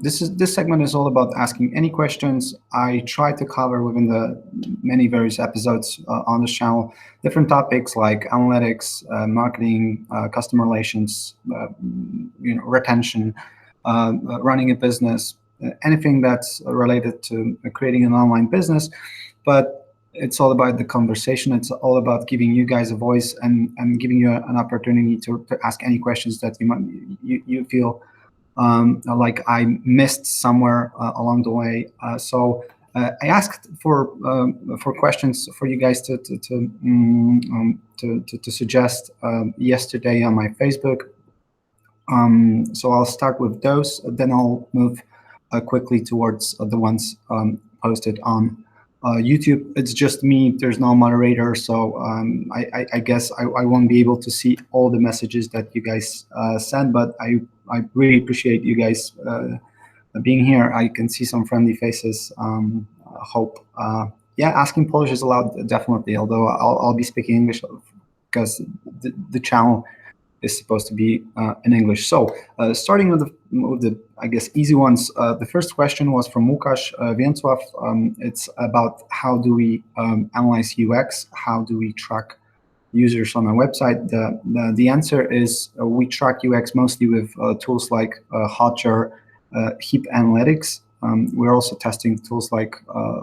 this segment is all about asking any questions. I try to cover within the many various episodes on this channel different topics like analytics, marketing, customer relations, retention, running a business, anything that's related to creating an online business. But it's all about the conversation. It's all about giving you guys a voice and giving you an opportunity to ask any questions that you feel like I missed somewhere along the way. So I asked for questions for you guys to suggest yesterday on my Facebook. So I'll start with those, then I'll move quickly towards the ones posted on YouTube. It's just me. There's no moderator, so I guess I won't be able to see all the messages that you guys send, but I really appreciate you guys being here. I can see some friendly faces. Hope. Yeah, asking Polish is allowed, definitely, although I'll be speaking English because the channel is supposed to be in English. So starting with the I guess easy ones. The first question was from Łukasz Więcław. It's about how do we analyze UX? How do we track users on our website? The answer is we track UX mostly with tools like Hotjar, Heap Analytics. We're also testing tools like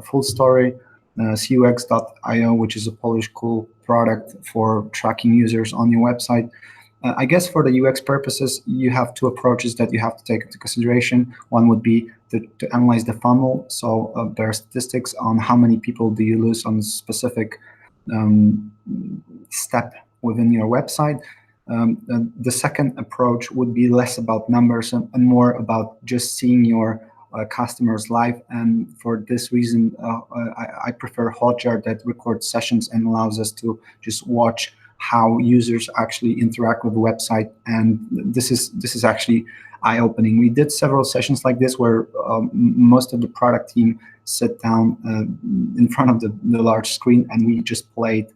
Full Story, cux.io, which is a Polish cool product for tracking users on your website. I guess for the UX purposes, you have two approaches that you have to take into consideration. One would be to analyze the funnel. So there are statistics on how many people do you lose on a specific step within your website. The second approach would be less about numbers and more about just seeing your customers live. And for this reason, I prefer Hotjar that records sessions and allows us to just watch how users actually interact with the website, and this is actually eye-opening. We did several sessions like this where most of the product team sit down in front of the large screen, and we just played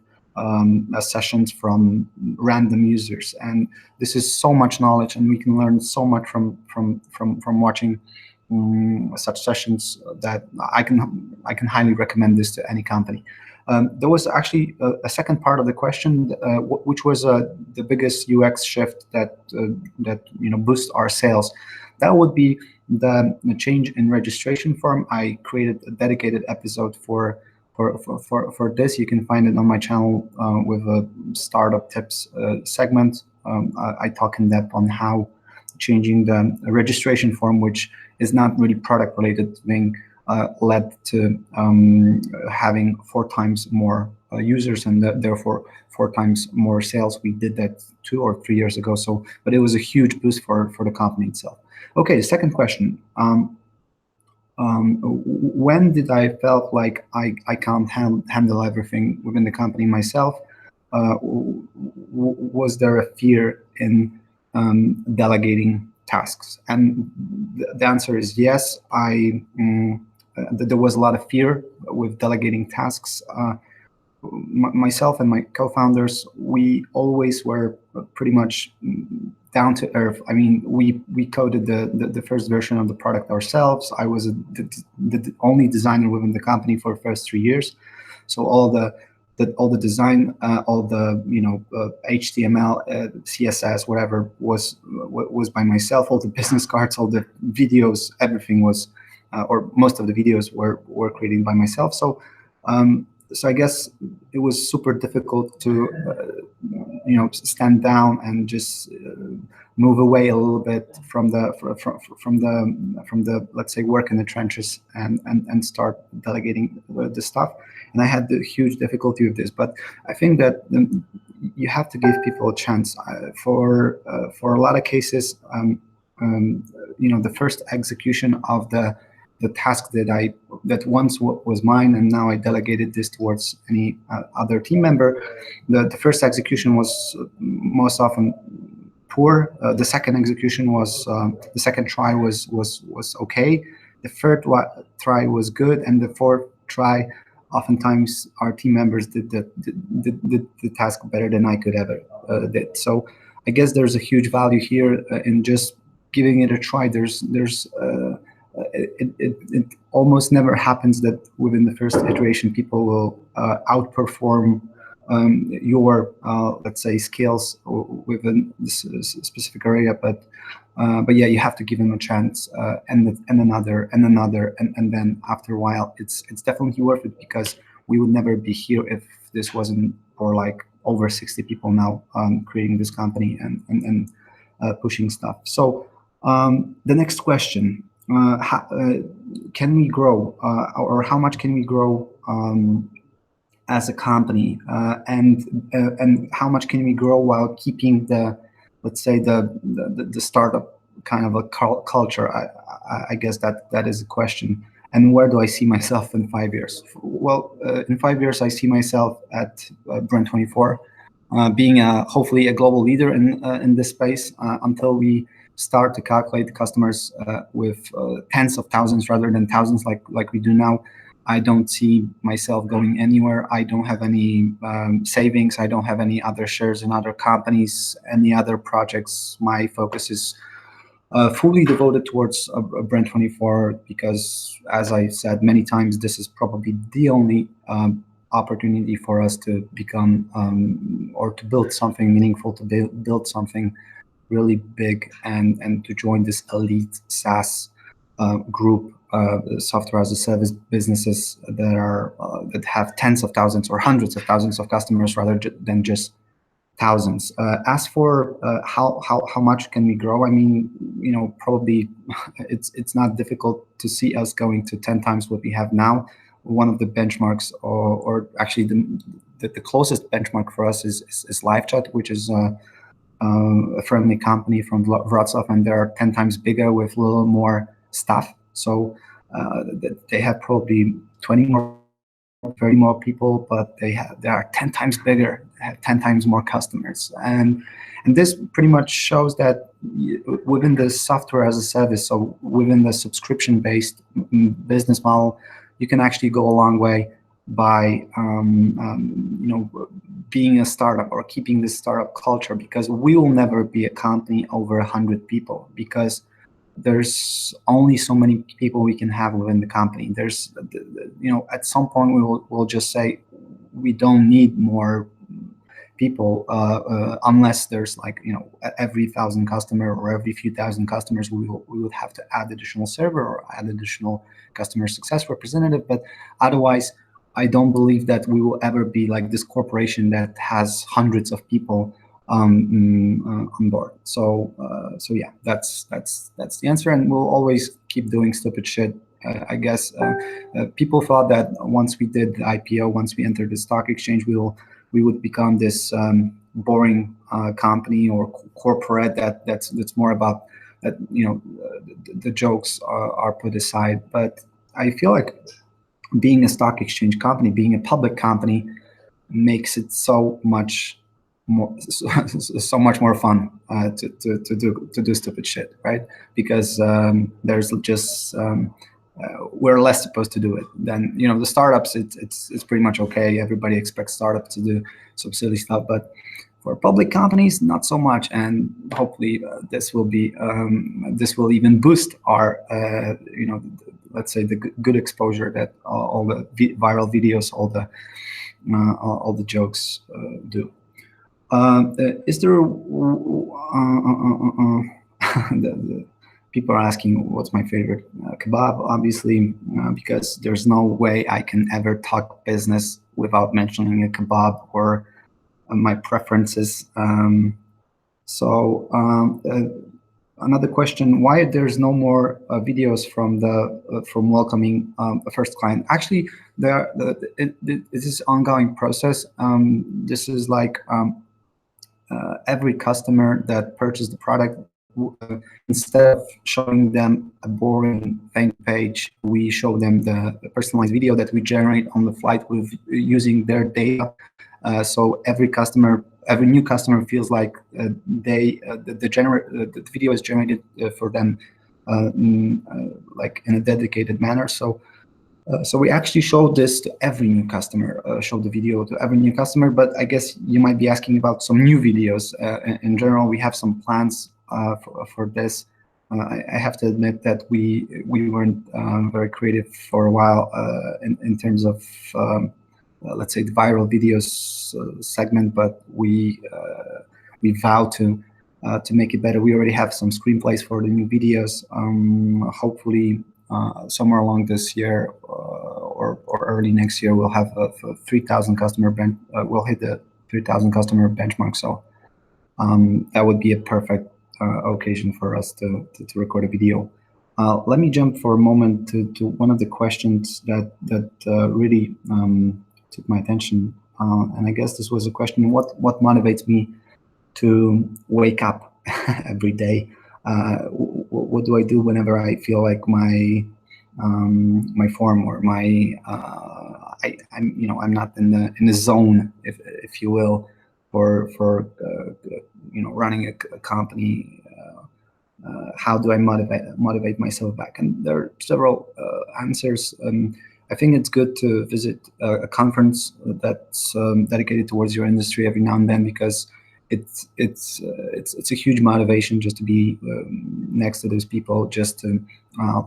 sessions from random users, and this is so much knowledge, and we can learn so much from watching such sessions that I can highly recommend this to any company. There was actually a second part of the question, which was the biggest UX shift that boosts our sales. That would be the change in registration form. I created a dedicated episode for this. You can find it on my channel with a startup tips segment. I talk in depth on how changing the registration form, which is not really product related thing, led to having 4 times more users and therefore 4 times more sales. We did that 2 or 3 years ago. So, but it was a huge boost for the company itself. Okay, the second question. When did I felt like I can't handle everything within the company myself? Was there a fear in delegating tasks? And the answer is yes. There was a lot of fear with delegating tasks. Myself and my co-founders, we always were pretty much down to earth. I mean, we coded the first version of the product ourselves. I was the only designer within the company for the first 3 years. So all the design, all the HTML, CSS, whatever was by myself. All the business cards, all the videos, everything was, or most of the videos were created by myself. So so I guess it was super difficult to stand down and just move away a little bit from the let's say work in the trenches and start delegating the stuff. And I had the huge difficulty with this, but I think that you have to give people a chance. For a lot of cases, the first execution of the task that once was mine, and now I delegated this towards any other team member. The first execution was most often poor. The second execution was the second try was okay. The third try was good, and the fourth try, oftentimes our team members did the task better than I could ever did. So I guess there's a huge value here in just giving it a try. There's it almost never happens that within the first iteration people will outperform your let's say skills within this specific area, but yeah, you have to give them a chance, and another and another, and then after a while it's definitely worth it, because we would never be here if this wasn't for like over 60 people now creating this company and pushing stuff. So the next question, can we grow, or how much can we grow as a company, and how much can we grow while keeping the, let's say, the startup kind of a culture? I guess that is a question. And where do I see myself in 5 years? Well, in 5 years, I see myself at Brand24, being hopefully a global leader in this space, until we start to calculate the customers with tens of thousands rather than thousands like we do now. I don't see myself going anywhere. I don't have any savings. I don't have any other shares in other companies, any other projects. My focus is fully devoted towards Brand24, because, as I said many times, this is probably the only opportunity for us to become or to build something meaningful, to build something really big, and to join this elite SaaS group, software as a service businesses that are that have tens of thousands or hundreds of thousands of customers rather than just thousands. As for how much can we grow, I mean, probably it's not difficult to see us going to 10 times what we have now. One of the benchmarks, or actually the closest benchmark for us is Livechat, which is a friendly company from Wrocław, and they're 10 times bigger with a little more staff. So they have probably 20 more, 30 more people, but they are 10 times bigger, have 10 times more customers. And this pretty much shows that within the software as a service, so within the subscription-based business model, you can actually go a long way by being a startup or keeping this startup culture, because we will never be a company over 100 people, because there's only so many people we can have within the company. There's, at some point we'll just say we don't need more people unless there's every 1,000 customer or every few thousand customers we would have to add additional server or add additional customer success representative. But otherwise, I don't believe that we will ever be like this corporation that has hundreds of people on board. So yeah, that's the answer, and we'll always keep doing stupid shit. I guess people thought that once we did the IPO, once we entered the stock exchange, we would become this boring company or corporate that's more about that. The jokes are put aside, but I feel like being a stock exchange company, being a public company, makes it so much more fun to do stupid shit, right? Because there's just we're less supposed to do it than the startups. It's pretty much okay. Everybody expects startups to do some silly stuff, but for public companies, not so much. And hopefully this will even boost our let's say the good exposure that all the viral videos, all the jokes do. Is there the people are asking what's my favorite kebab? Obviously, because there's no way I can ever talk business without mentioning a kebab or my preferences. Another question: why there's no more videos from welcoming a first client? Actually, this is ongoing process. This is like every customer that purchased the product, instead of showing them a boring thank page, we show them the personalized video that we generate on the flight with using their data. So every new customer feels like the video is generated for them like in a dedicated manner. So we actually show this to every new customer, show the video to every new customer. But I guess you might be asking about some new videos. In general, we have some plans for this. I have to admit that we weren't very creative for a while in terms of let's say the viral videos segment, but we vow to make it better. We already have some screenplays for the new videos. Hopefully, somewhere along this year or early next year, we'll have a 3,000 customer we'll hit the 3,000 customer benchmark. So that would be a perfect occasion for us to record a video. Let me jump for a moment to one of the questions that really took my attention, and I guess this was a question: what motivates me to wake up every day? What do I do whenever I feel like my form or my I'm not in the zone, if you will, for running a company. How do I motivate myself back? And there are several answers. I think it's good to visit a conference that's dedicated towards your industry every now and then, because it's a huge motivation just to be next to those people, just to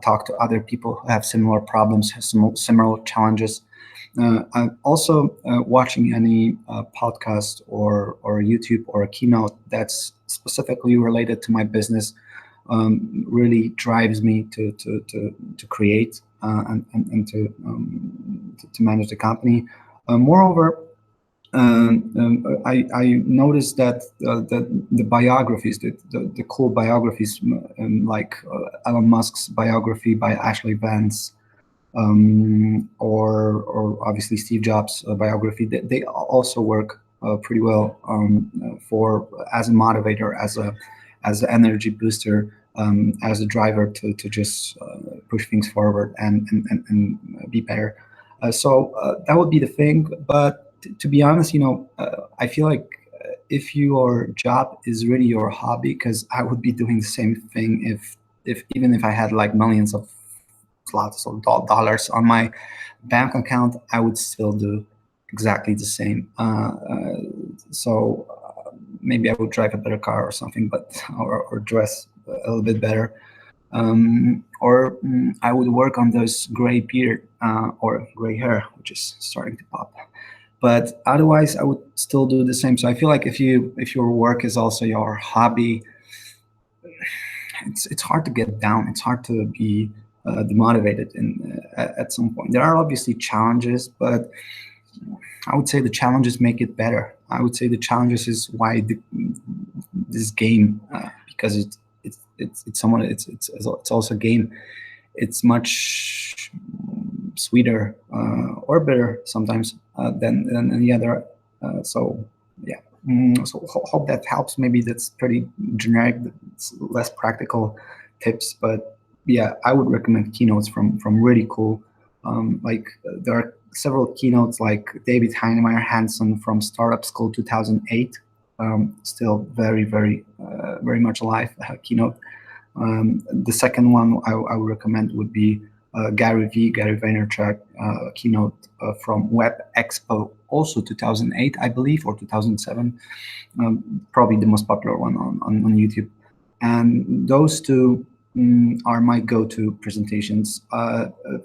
talk to other people who have similar problems, have similar challenges. I'm also watching any podcast or YouTube or a keynote that's specifically related to my business really drives me to create and to manage the company. Moreover, I noticed that the biographies, the cool biographies, like Elon Musk's biography by Ashley Vance, or obviously Steve Jobs' biography, they also work pretty well for as a motivator, as an energy booster, as a driver to just push things forward and be better. So that would be the thing. But to be honest, I feel like if your job is really your hobby, because I would be doing the same thing if even if I had like millions of slots or dollars on my bank account, I would still do exactly the same. So maybe I would drive a better car or something, but or dress a little bit better, or I would work on those gray beard or gray hair, which is starting to pop. But otherwise, I would still do the same. So I feel like if your work is also your hobby, it's hard to get down. It's hard to be demotivated at some point. There are obviously challenges, but I would say the challenges make it better. I would say the challenges is why this game, because it's also a game. It's much sweeter or better sometimes than any other. So yeah. So hope that helps. Maybe that's pretty generic. It's less practical tips, but yeah, I would recommend keynotes from really cool. Like there are several keynotes like David Heinemeier Hansen from Startup School 2008. Still very much alive keynote. The second one I would recommend would be Gary Vaynerchuk keynote from Web Expo, also 2008, I believe, or 2007. Probably the most popular one on YouTube. And those two are my go-to presentations.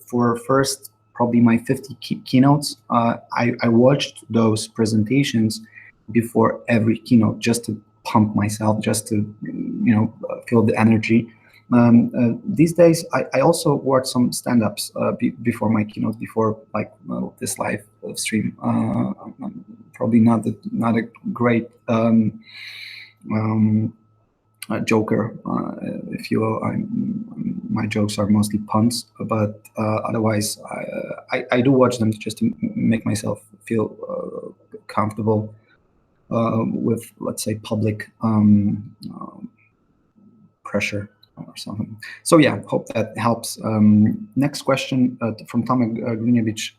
For first, probably my 50 keynotes, I watched those presentations before every keynote just to pump myself, just to feel the energy. These days, I also watch some stand-ups before my keynote, before like this live stream. Probably not a great joker, if you will. My jokes are mostly puns, but otherwise, I do watch them just to make myself feel comfortable with, let's say, public pressure or something. So yeah, hope that helps. Next question from Tomek Gruniewicz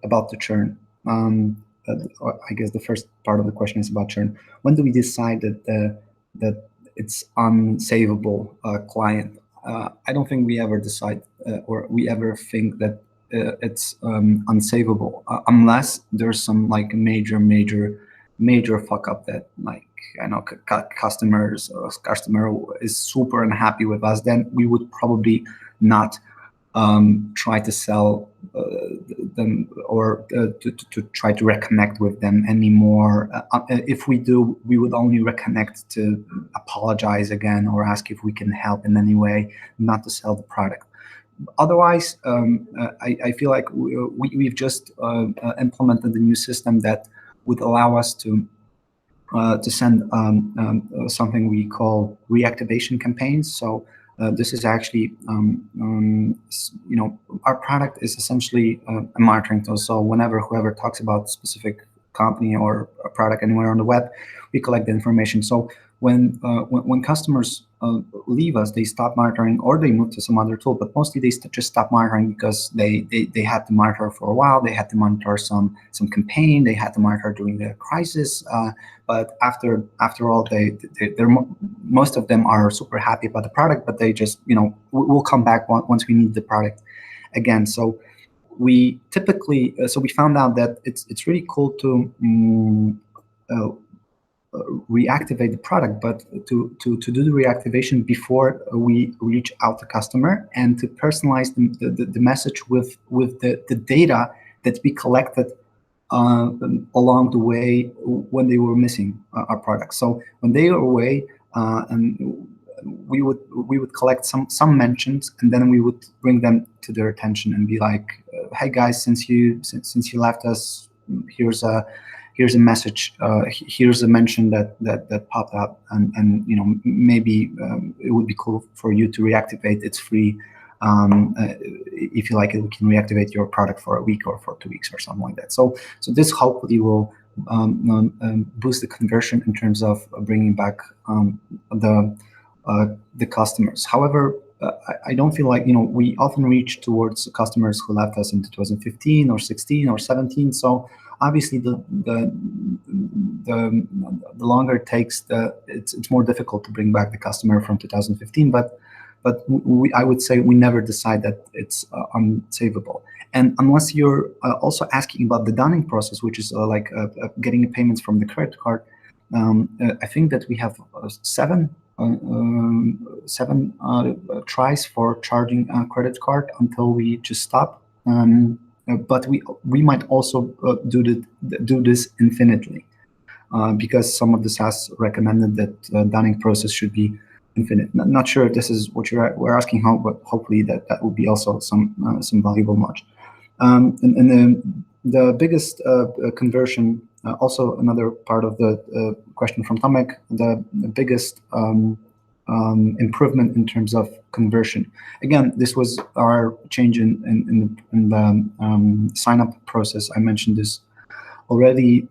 about the churn. I guess the first part of the question is about churn. When do we decide that it's unsavable client? I don't think we ever decide or we ever think that it's unsavable unless there's some like major fuck up that like customer is super unhappy with us, then we would probably not try to sell them or to try to reconnect with them anymore. If we do, we would only reconnect to apologize again or ask if we can help in any way, not to sell the product. Otherwise, I feel like we've just implemented a new system that would allow us to send something we call reactivation campaigns. So this is actually, our product is essentially a monitoring tool. So whenever whoever talks about a specific company or a product anywhere on the web, we collect the information. So when customers leave us, they stop monitoring or they move to some other tool, but mostly they just stop monitoring because they had to monitor for a while. They had to monitor some campaign. They had to monitor during the crisis. But after all, most of them are super happy about the product, but they just, we'll come back once we need the product again. So we typically, so we found out that it's really cool to reactivate the product, but to do the reactivation before we reach out to customer and to personalize the message with the data that we collected along the way when they were missing our product. So when they were away, and we would collect some mentions, and then we would bring them to their attention and be like, "Hey guys, since you left us, here's a message. Here's a mention that popped up, and maybe it would be cool for you to reactivate. It's free. If you like it, we can reactivate your product for a week or for 2 weeks or something like that." So this hopefully will boost the conversion in terms of bringing back the customers. However, I don't feel like, we often reach towards customers who left us in 2015 or 16 or 17. So obviously, the longer it takes, it's more difficult to bring back the customer from 2015. But I would say we never decide that it's unsavable. And unless you're also asking about the dunning process, which is like getting payments from the credit card, I think that we have seven tries for charging a credit card until we just stop. But we might also do this infinitely, because some of the SaaS recommended that dunning process should be infinite. Not sure if this is what we're asking, but hopefully that would be also some valuable knowledge. And then the biggest conversion, also another part of the question from Tomek, the biggest improvement in terms of conversion. Again, this was our change in the sign-up process. I mentioned this already.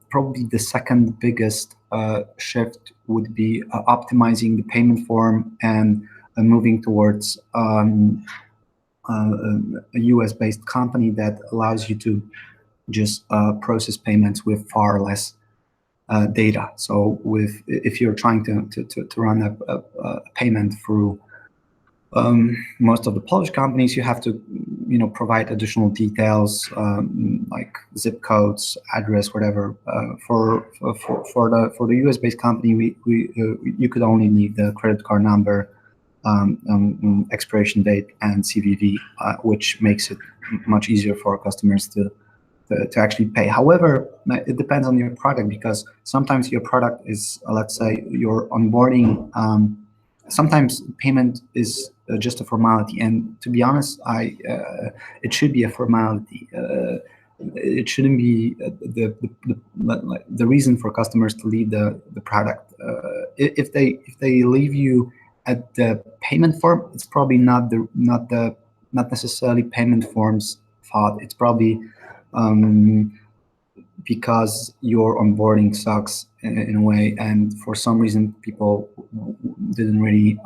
Probably the second biggest shift would be optimizing the payment form and moving towards a US-based company that allows you to just process payments with far less data. So if you're trying to run a payment through most of the Polish companies, you have to provide additional details like zip codes, address, whatever. For the US-based company, you could only need the credit card number, expiration date, and CVV, which makes it much easier for customers to actually pay. However, it depends on your product, because sometimes your product is, let's say, your onboarding. Sometimes payment is just a formality, and to be honest, it should be a formality. It shouldn't be the reason for customers to leave the product. If they leave you at the payment form, it's probably not necessarily payment form's fault. It's probably because your onboarding sucks in a way, and for some reason people didn't really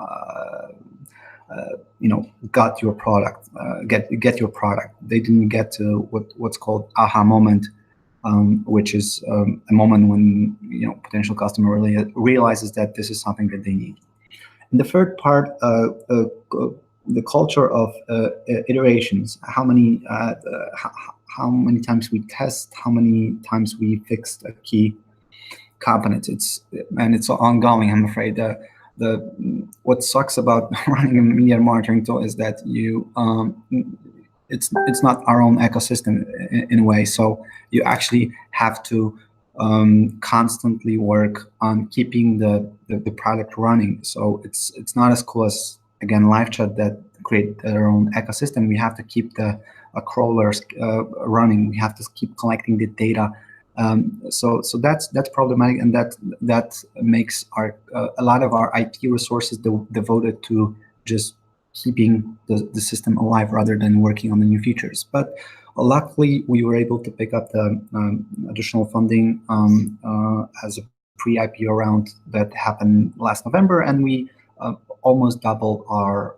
got your product, get your product. They didn't get to what's called aha moment, which is a moment when potential customer really realizes that this is something that they need. And the third part, the culture of iterations. How many times we test, how many times we fixed a key. components. It's ongoing. I'm afraid what sucks about running a media monitoring tool is that it's not our own ecosystem in a way. So you actually have to constantly work on keeping the product running. So it's not as cool as, again, LiveChat that create their own ecosystem. We have to keep the crawlers running. We have to keep collecting the data. So that's problematic, and that makes a lot of our IT resources devoted to just keeping the system alive rather than working on the new features. But luckily, we were able to pick up the additional funding as a pre-IPO round that happened last November, and we almost doubled our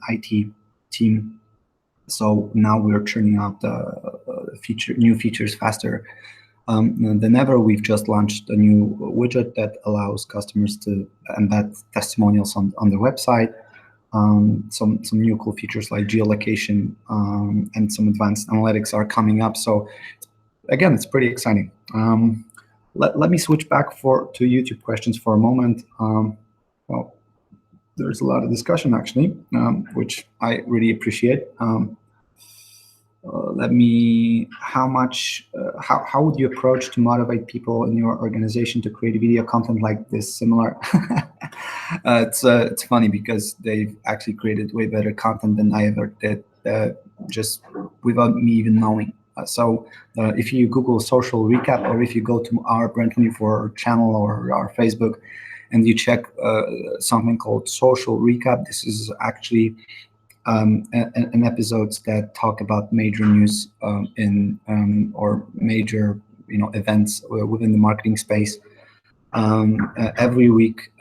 IT team. So now we're churning out new features faster than ever. We've just launched a new widget that allows customers to embed testimonials on the website. Some new cool features like geolocation and some advanced analytics are coming up. So again, it's pretty exciting. Let me switch back to YouTube questions for a moment. Well, there's a lot of discussion actually, which I really appreciate. How would you approach to motivate people in your organization to create video content like this similar? It's funny because they've actually created way better content than I ever did, just without me even knowing. So if you Google social recap, or if you go to our Brand24 channel or our Facebook, and you check something called social recap, this is actually an episodes that talk about major news or major events within the marketing space every week.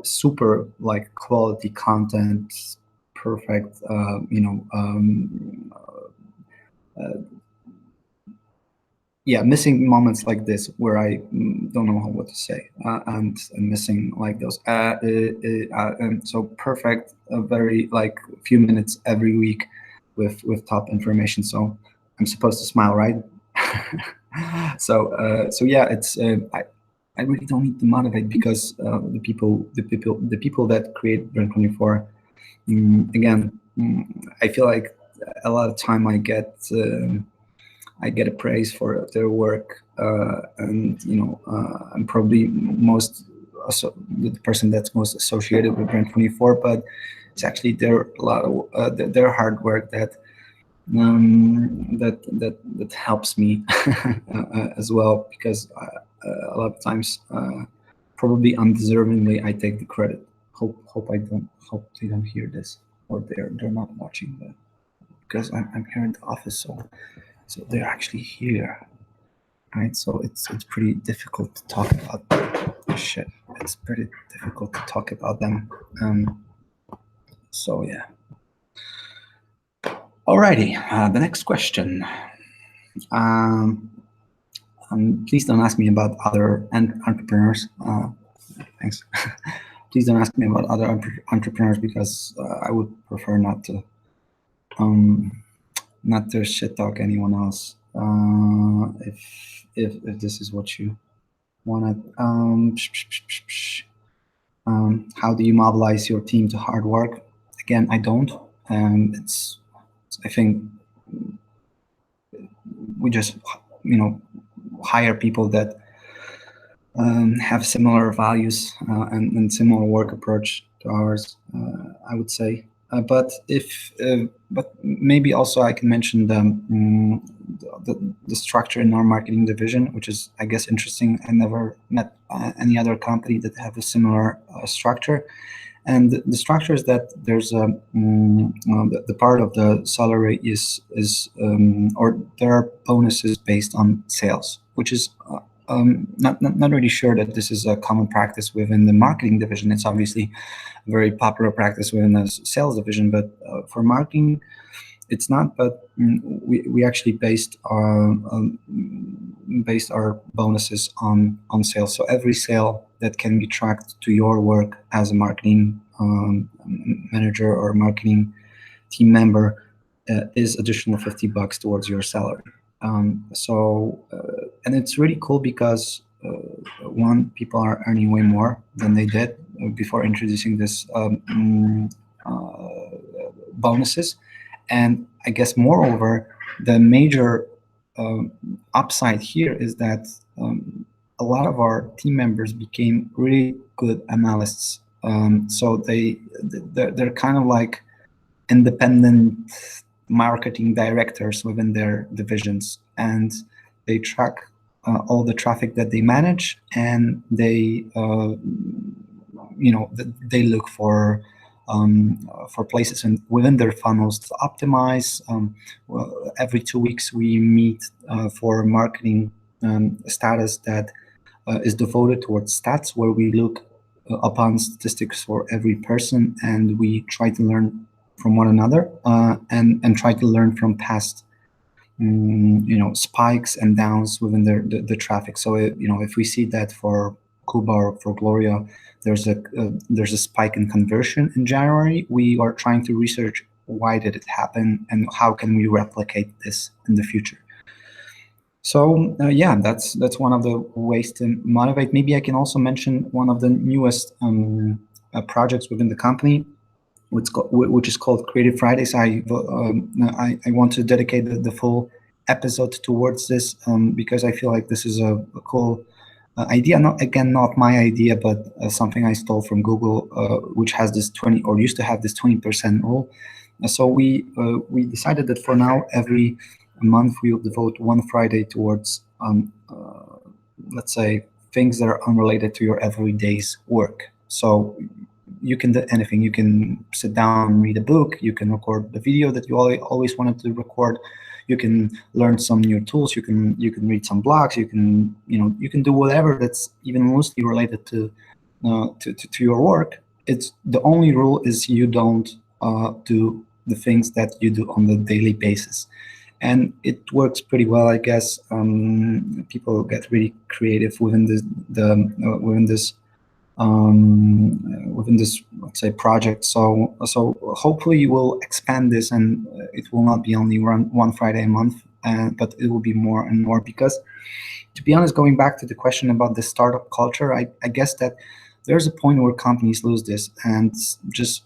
Super like quality content, perfect. Yeah, missing moments like this where I don't know what to say, and missing like those. And so perfect, very like few minutes every week with top information. So I'm supposed to smile, right? So yeah, it's I really don't need to motivate, because the people that create Brand24, again, I feel like a lot of time I get a praise for their work, and I'm probably the person that's most associated with Brand24, but it's actually their hard work that helps me as well, because a lot of times, probably undeservingly, I take the credit. Hope they don't hear this, or they're not watching that, because I'm here in the office, so they're actually here, right? So it's pretty difficult to talk about this shit. It's pretty difficult to talk about them. So yeah. Alrighty, the next question. Please don't ask me about other entrepreneurs. Thanks. Please don't ask me about other entrepreneurs, because I would prefer not to shit talk anyone else. If this is what you wanted. How do you mobilize your team to hard work? Again, I don't. I think we just hire people that have similar values and similar work approach to ours, I would say. But maybe also I can mention the structure in our marketing division, which is, I guess, interesting. I never met any other company that have a similar structure. And the structure is that there's the part of the salary is or there are bonuses based on sales, which is not really sure that this is a common practice within the marketing division. It's obviously a very popular practice within the sales division, but for marketing, it's not. But we actually based our bonuses on sales. So every sale that can be tracked to your work as a marketing manager or marketing team member is additional $50 towards your salary. And it's really cool because one, people are earning way more than they did before introducing this bonuses. And I guess moreover, the major upside here is that a lot of our team members became really good analysts. So they're kind of like independent marketing directors within their divisions, and they track all the traffic that they manage, and they they look for places within their funnels to optimize. Well, every 2 weeks we meet for marketing status that is devoted towards stats, where we look upon statistics for every person, and we try to learn from one another and try to learn from past spikes and downs within the traffic. So if we see that for Kuba or for Gloria, there's a spike in conversion in January, we are trying to research why did it happen and how can we replicate this in the future. So yeah, that's one of the ways to motivate. Maybe I can also mention one of the newest projects within the company, which is called Creative Fridays. I want to dedicate the full episode towards this because I feel like this is a cool idea. Not my idea, but something I stole from Google, which has this 20 or used to have this 20% rule. So we decided that for now, every month we will devote one Friday towards let's say things that are unrelated to your everyday's work. So you can do anything. You can sit down and read a book. You can record the video that you always wanted to record. You can learn some new tools. You can read some blogs. You can do whatever that's even loosely related to your work. It's the only rule is you don't do the things that you do on the daily basis, and it works pretty well, I guess. People get really creative within this let's say project. So hopefully we'll expand this, and it will not be only one Friday a month, but it will be more and more, because to be honest, going back to the question about the startup culture, I guess that there's a point where companies lose this, and just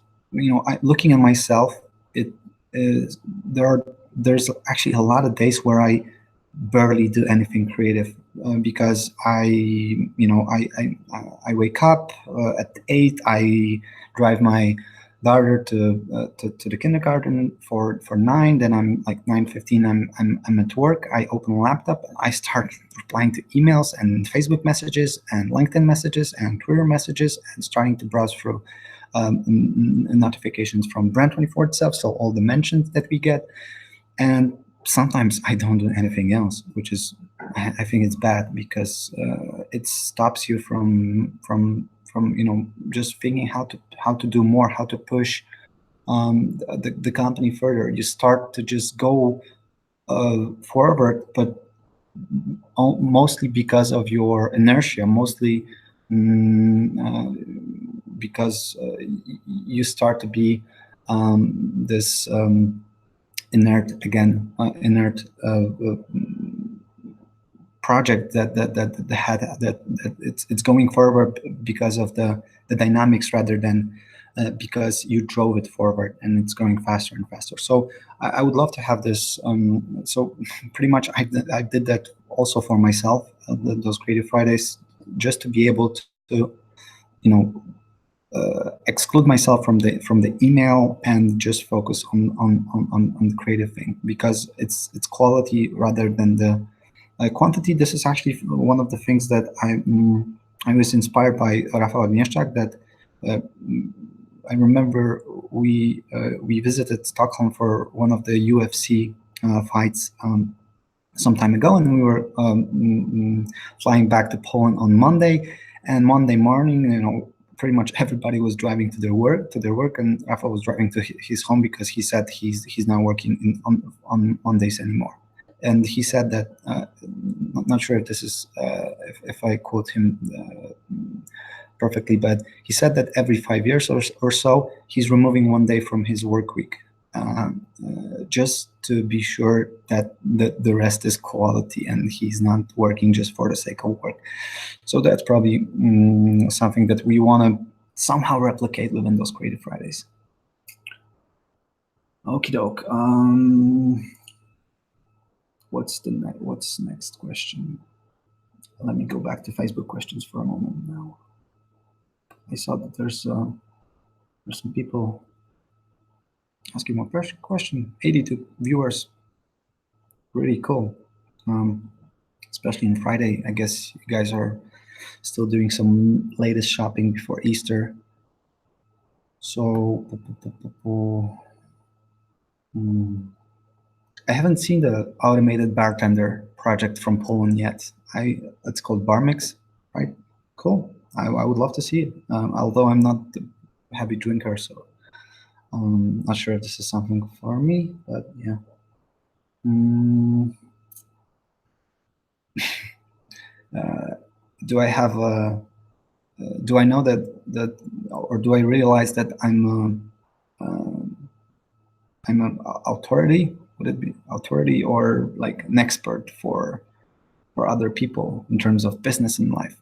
looking at myself, there's actually a lot of days where I barely do anything creative because I wake up at 8. I drive my daughter to the kindergarten for 9. Then I'm like 9:15. I'm at work. I open a laptop. I start replying to emails and Facebook messages and LinkedIn messages and Twitter messages, and starting to browse through notifications from Brand24 itself. So all the mentions that we get, and sometimes I don't do anything else, which is, I think it's bad, because it stops you from just thinking how to do more, how to push the company further. You start to just go forward, but mostly because of your inertia, mostly because you start to be this inert project that it's going forward because of the dynamics, rather than because you drove it forward and it's going faster and faster. So I would love to have this. So pretty much I did that also for myself, those Creative Fridays, just to be able to exclude myself from the email and just focus on the creative thing, because it's quality rather than the quantity. This is actually one of the things that I was inspired by Rafał Agnieszczak, that I remember we visited Stockholm for one of the UFC fights some time ago, and we were flying back to Poland on Monday, and Monday morning, pretty much everybody was driving to their work, and Rafał was driving to his home, because he said he's not working on Mondays anymore. And he said that, not sure if this is, if I quote him perfectly, but he said that every 5 years or so, he's removing one day from his work week. just to be sure that the rest is quality and he's not working just for the sake of work. So that's probably something that we want to somehow replicate within those Creative Fridays. Okie doke. What's next question? Let me go back to Facebook questions for a moment now. I saw that there's some people asking more question. 82 viewers. Really cool. Especially on Friday. I guess you guys are still doing some latest shopping before Easter. So I haven't seen the automated bartender project from Poland yet. It's called Barmix, right? Cool. I would love to see it. Although I'm not a heavy drinker, so I'm not sure if this is something for me, but yeah. Do I have a? Do I know that, or do I realize that I'm an authority? Would it be authority or like an expert for other people in terms of business in life?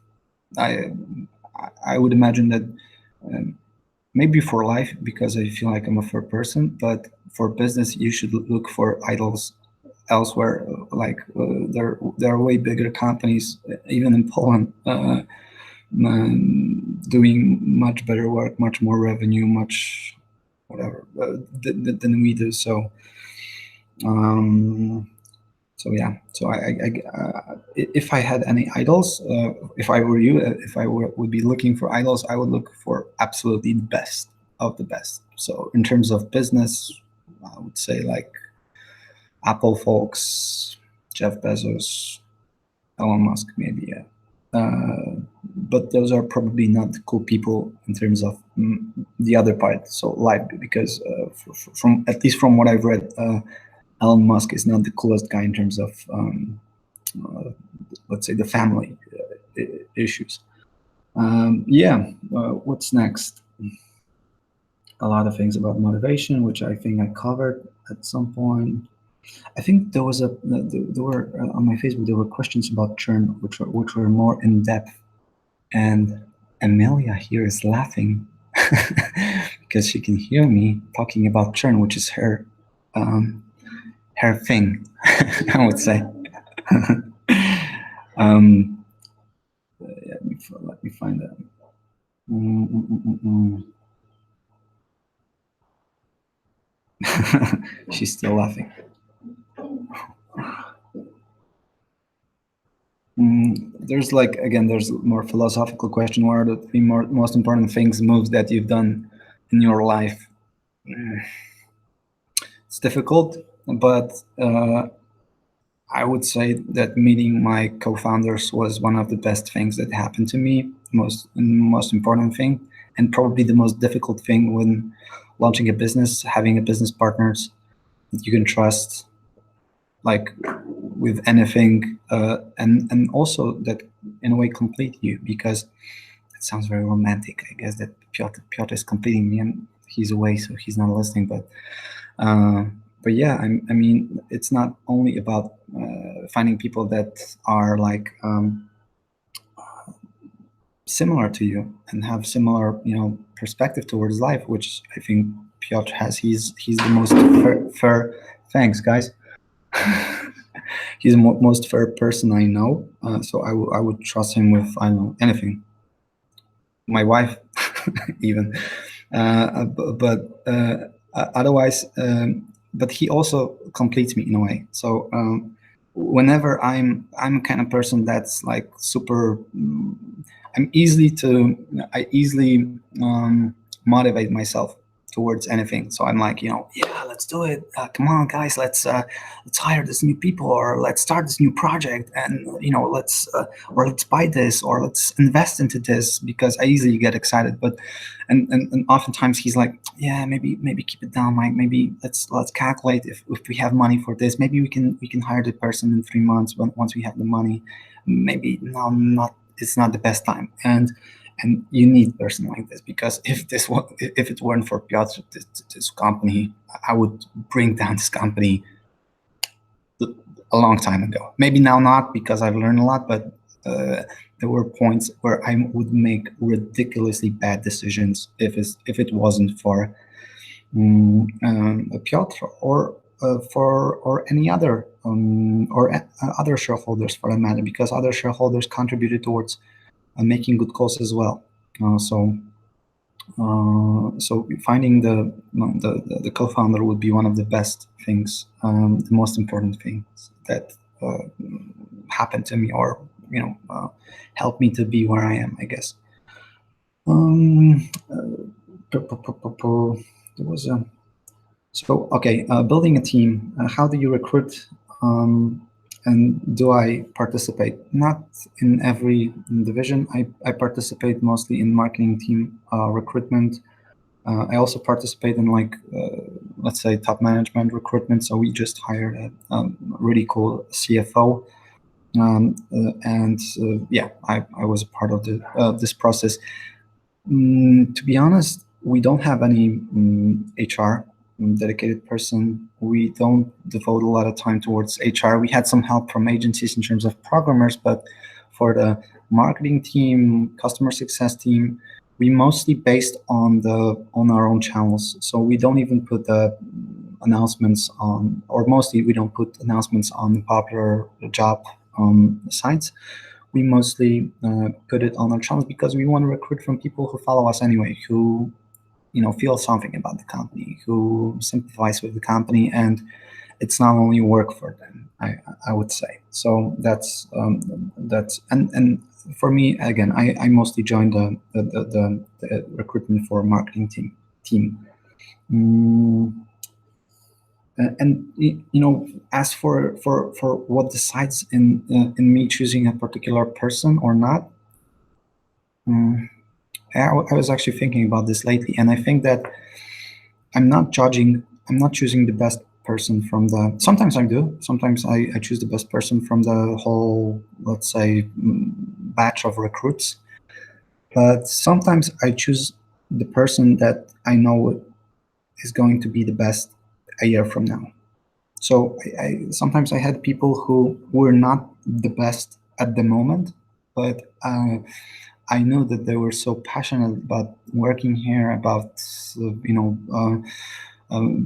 I would imagine that maybe for life, because I feel like I'm a fair person, but for business you should look for idols elsewhere. Like there are way bigger companies, even in Poland, doing much better work, much more revenue, much whatever than we do. So so yeah. So if I had any idols, if I were you, if I would be looking for idols, I would look for absolutely the best of the best. So in terms of business, I would say like Apple folks, Jeff Bezos, Elon Musk, maybe, yeah. But those are probably not cool people in terms of the other part. So life, because from at least from what I've read, Elon Musk is not the coolest guy in terms of let's say the family issues. Yeah. What's next? A lot of things about motivation, which I think I covered at some point. I think there were on my Facebook there were questions about churn, which were more in depth, and Amelia here is laughing because she can hear me talking about churn, which is her thing, I would say. Let me find that. She's still laughing. There's there's more philosophical question. What are the three most important moves that you've done in your life? It's difficult, but I would say that meeting my co-founders was one of the best things that happened to me. Most important thing, and probably the most difficult thing when launching a business, having a business partners that you can trust, like with anything, and also that in a way complete you, because it sounds very romantic. I guess that Piotr is completing me, and he's away, so he's not listening. But yeah, I mean, it's not only about finding people that are like similar to you and have similar, perspective towards life, which I think Piotr has. He's the most fair. Thanks, guys. He's the most fair person I know. So I would trust him with anything. My wife, even. But otherwise. But he also completes me in a way. So whenever I'm a kind of person that's like super, I easily motivate myself towards anything. So I'm like, yeah, let's do it. Come on, guys, let's hire this new people, or let's start this new project, and let's buy this, or let's invest into this, because I easily get excited. But and oftentimes he's like, yeah, maybe keep it down, Mike. Maybe let's calculate if we have money for this. Maybe we can hire the person in 3 months once we have the money. Maybe it's not the best time. And And you need a person like this, because if it weren't for Piotr, this company, I would bring down this company a long time ago. Maybe now not, because I've learned a lot, but there were points where I would make ridiculously bad decisions if it wasn't for Piotr or any other other shareholders, for that matter, because other shareholders contributed towards making good calls as well. So finding the co-founder would be one of the best things, the most important things that happened to me, or helped me to be where I am, I guess. There was a building a team. How do you recruit? And do I participate? Not in every division. I participate mostly in marketing team recruitment. I also participate in, like, let's say, top management recruitment. So we just hired a really cool CFO. I was a part of this process. To be honest, we don't have any HR dedicated person. We don't devote a lot of time towards HR. We had some help from agencies in terms of programmers, but for the marketing team, customer success team, we mostly based on our own channels. So we don't even put the announcements on, or mostly we don't put announcements on the popular job sites. We mostly put it on our channels because we want to recruit from people who follow us anyway, who feel something about the company, who sympathize with the company, and it's not only work for them. I would say so. That's and for me, again, I mostly joined the recruitment for marketing team. And as for what decides in me choosing a particular person or not, I was actually thinking about this lately, and I think that I'm not choosing the best person from the. Sometimes I do. Sometimes I choose the best person from the whole, let's say, batch of recruits. But sometimes I choose the person that I know is going to be the best a year from now. So sometimes I had people who were not the best at the moment, but I know that they were so passionate about working here, about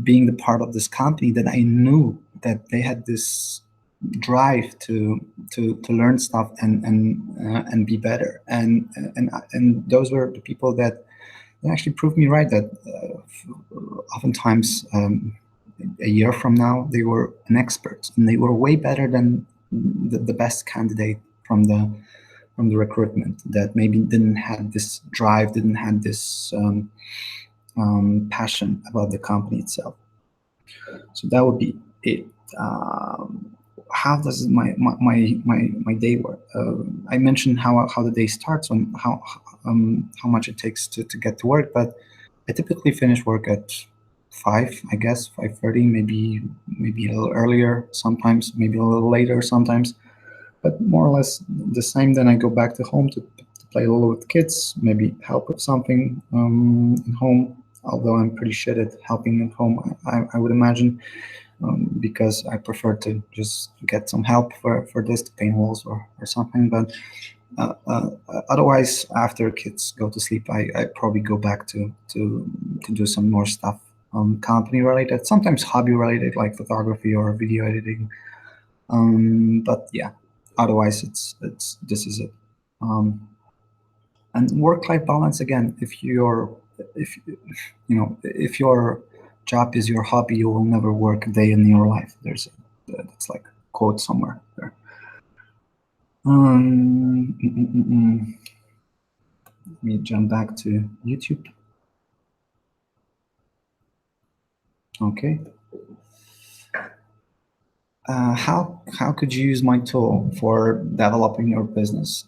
being the part of this company, that I knew that they had this drive to learn stuff and be better. And those were the people that actually proved me right. That oftentimes. A year from now, they were an expert, and they were way better than the best candidate from the recruitment that maybe didn't have this drive, didn't have this passion about the company itself. So that would be it. How does my day work? I mentioned how the day starts and how much it takes to get to work, but I typically finish work at 5, I guess, 5:30, maybe a little earlier, sometimes maybe a little later sometimes, but more or less the same. Then I go back to home to play a little with kids, maybe help with something in home, although I'm pretty shit at helping at home, I would imagine, because I prefer to just get some help for this, to paint walls or something. But otherwise, after kids go to sleep, I probably go back to do some more stuff, company related, sometimes hobby related, like photography or video editing. But yeah, otherwise this is it. And work-life balance, again, if your job is your hobby, you will never work a day in your life. It's like a quote somewhere there. Let me jump back to YouTube. Okay. How could you use my tool for developing your business?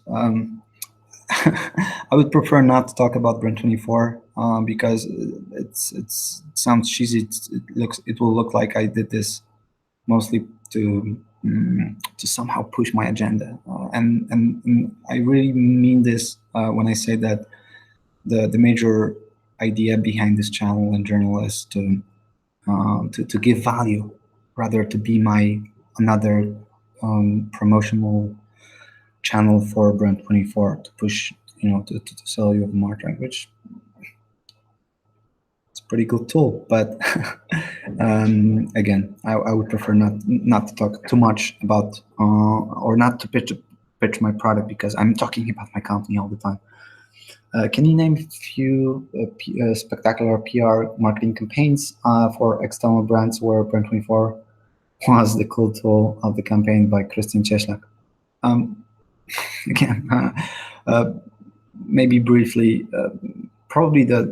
I would prefer not to talk about Brand24 because it sounds cheesy. It will look like I did this mostly to somehow push my agenda, and I really mean this when I say that the major idea behind this channel in general is to give value, rather to be another promotional channel for Brand24 to push, to sell you marketing, which it's a pretty good tool. But again, I would prefer not to talk too much about or not to pitch my product, because I'm talking about my company all the time. Can you name a few spectacular PR marketing campaigns for external brands where Brand24 was the cool tool of the campaign by Christian Cieślak? Again, maybe briefly, probably the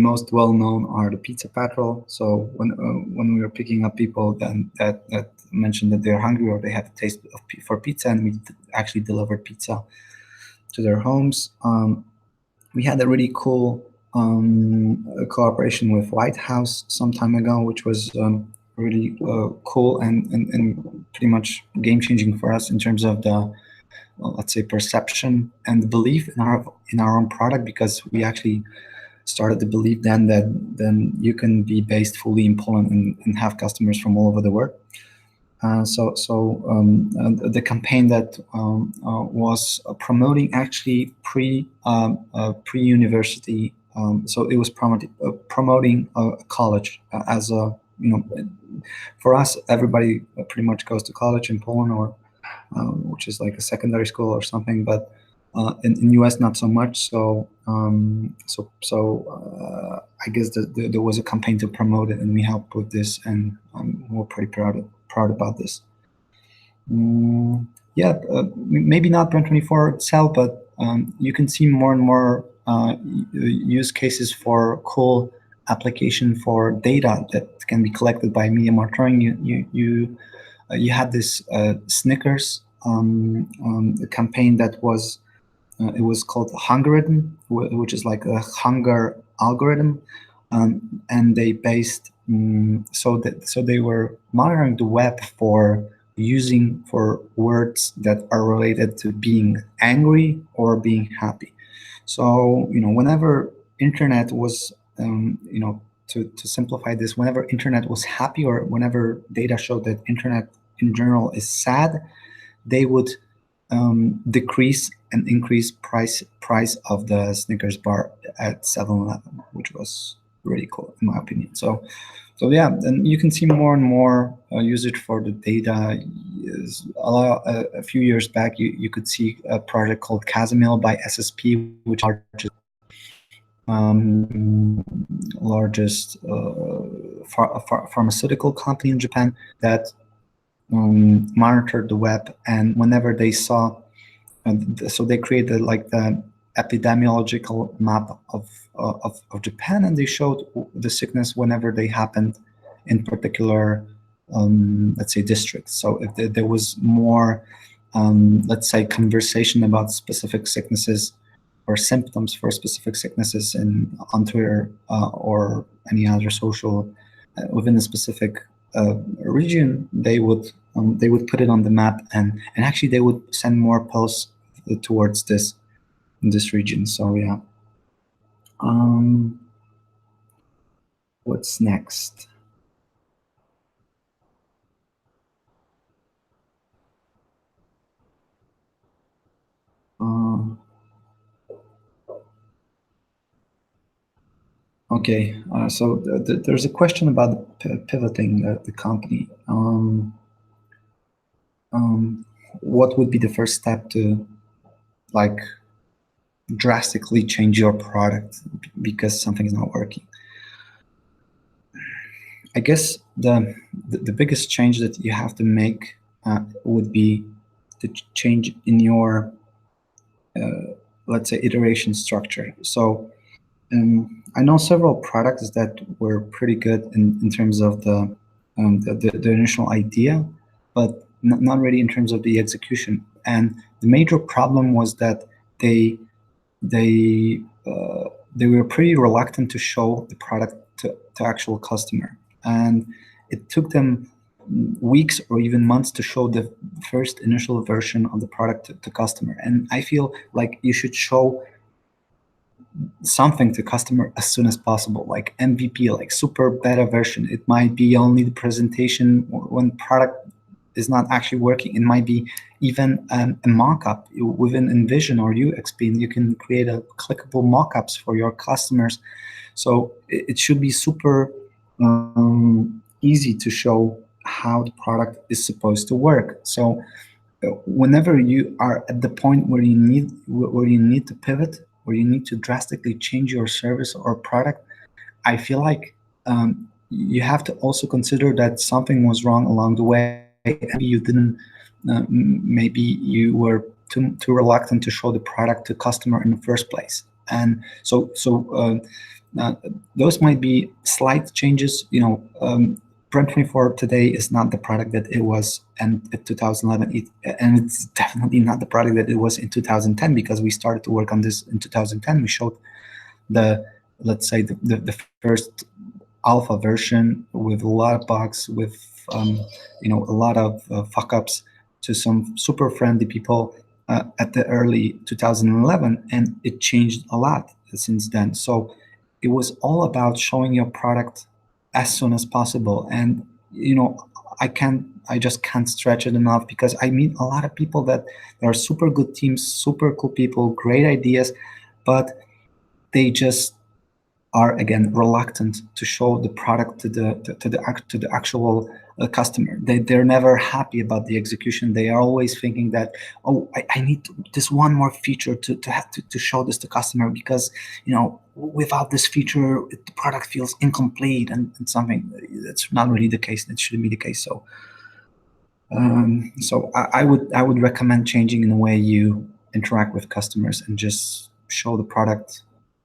most well-known are the Pizza Patrol. So when we were picking up people that mentioned that they're hungry or they have a taste for pizza, and we actually delivered pizza to their homes. We had a really cool cooperation with White House some time ago, which was really cool and pretty much game-changing for us in terms of the, let's say, perception and belief in our own product, because we actually started to believe then that you can be based fully in Poland and have customers from all over the world. The campaign that was promoting actually pre-university, so it was promoting a college as a, for us, everybody pretty much goes to college in Poland, or which is like a secondary school or something, but in US not so much. So I guess there was a campaign to promote it, and we helped with this, and we're pretty proud about this. Maybe not Brand24 itself, but you can see more and more use cases for cool application for data that can be collected by media monitoring. You had this Snickers campaign that was it was called Hungeridm, which is like a hunger algorithm, and they based so they were monitoring the web for words that are related to being angry or being happy. So whenever internet was to simplify this, whenever internet was happy, or whenever data showed that internet in general is sad, they would decrease and increase price of the Snickers bar at 7-Eleven, which was really cool in my opinion. So yeah, and you can see more and more usage for the data. A few years back, you could see a project called Casimil by SSP, which is largest pharmaceutical company in Japan, that monitored the web, and whenever they saw, so they created like the epidemiological map of Japan, and they showed the sickness whenever they happened in particular, let's say, districts. So if there was more, let's say, conversation about specific sicknesses or symptoms for specific sicknesses on Twitter or any other social within a specific region, they would put it on the map, and actually they would send more posts towards this region. So yeah. What's next? Okay, so there's a question about pivoting the company. What would be the first step to drastically change your product because something is not working? I guess the biggest change that you have to make would be the change in your let's say iteration structure. So I know several products that were pretty good in terms of the initial idea, but not really in terms of the execution. And the major problem was that they were pretty reluctant to show the product to actual customer, and it took them weeks or even months to show the first initial version of the product to customer. And I feel like you should show something to customer as soon as possible, like MVP, like super beta version. It might be only the presentation when product is not actually working. It might be even a mock-up within InVision or UXP, and you can create a clickable mock-ups for your customers. So it should be super easy to show how the product is supposed to work. So whenever you are at the point where you need to pivot, where you need to drastically change your service or product, I feel like you have to also consider that something was wrong along the way. Maybe you didn't. Maybe you were too reluctant to show the product to customer in the first place, and so those might be slight changes. Brand24 today is not the product that it was in 2011, and it's definitely not the product that it was in 2010, because we started to work on this in 2010. We showed let's say the first alpha version with a lot of bugs, with a lot of fuck ups to some super friendly people at the early 2011, and it changed a lot since then. So it was all about showing your product as soon as possible. And I just can't stretch it enough, because I meet a lot of people that are super good teams, super cool people, great ideas, but they just are, again, reluctant to show the product to the actual customer. They're never happy about the execution. They are always thinking that, oh, I need this one more feature to show this to customer, because without this feature the product feels incomplete, and something that's not really the case. That shouldn't be the case. So I would recommend changing in the way you interact with customers and just show the product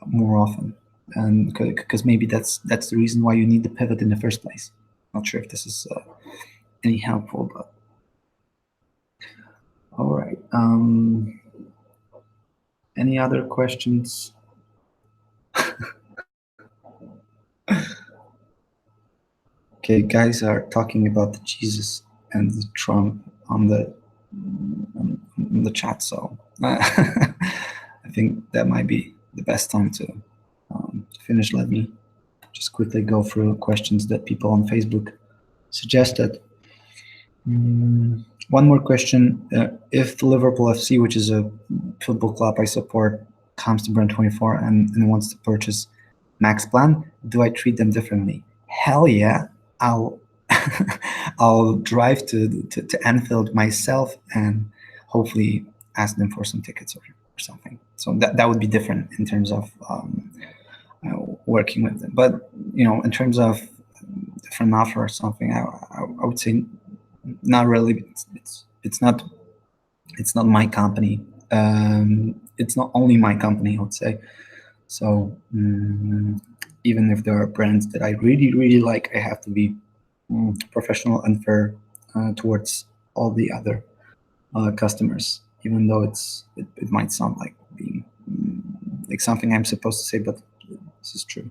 more often. And because maybe that's the reason why you need the pivot in the first place. Not sure if this is any helpful, but all right. Any other questions? Okay, guys are talking about the Jesus and the Trump on the chat, so I think that might be the best time to finish. Let me just quickly go through questions that people on Facebook suggested. One more question. If Liverpool FC, which is a football club I support, comes to Brand24 and wants to purchase Max Plan, do I treat them differently? Hell yeah. I'll drive to Anfield myself and hopefully ask them for some tickets or something. So that would be different in terms of working with them. But in terms of different offer or something, I would say not really. It's not my company. It's not only my company, I would say. So even if there are brands that I really like, I have to be professional and fair towards all the other customers, even though it might sound like being like something I'm supposed to say, but this is true.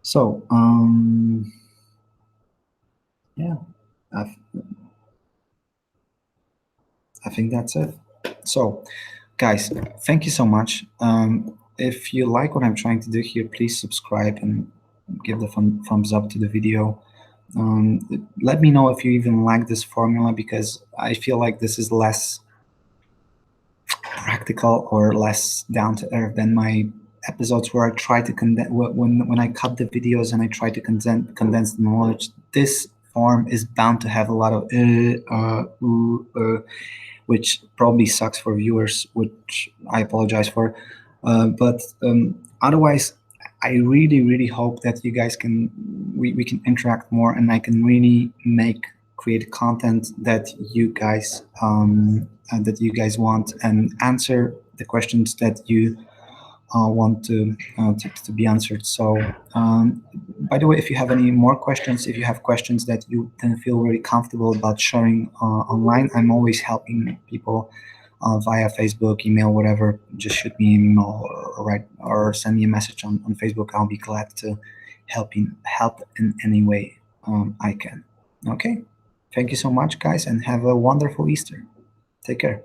So yeah, I think that's it. So guys, thank you so much. If you like what I'm trying to do here, please subscribe and give the thumbs up to the video. Let me know if you even like this formula, because I feel like this is less practical or less down to earth than my episodes where I try to when I cut the videos and I try to condense the knowledge. This form is bound to have a lot of which probably sucks for viewers, which I apologize for. But otherwise, I really hope that you guys we can interact more, and I can really create content that you guys want, and answer the questions that you want to be answered. So by the way, if you have any more questions, if you have questions that you didn't feel very comfortable about sharing online, I'm always helping people via Facebook, email, whatever. Just shoot me an email or send me a message on Facebook. I'll be glad to help in any way I can. Okay. Thank you so much, guys, and have a wonderful Easter. Take care.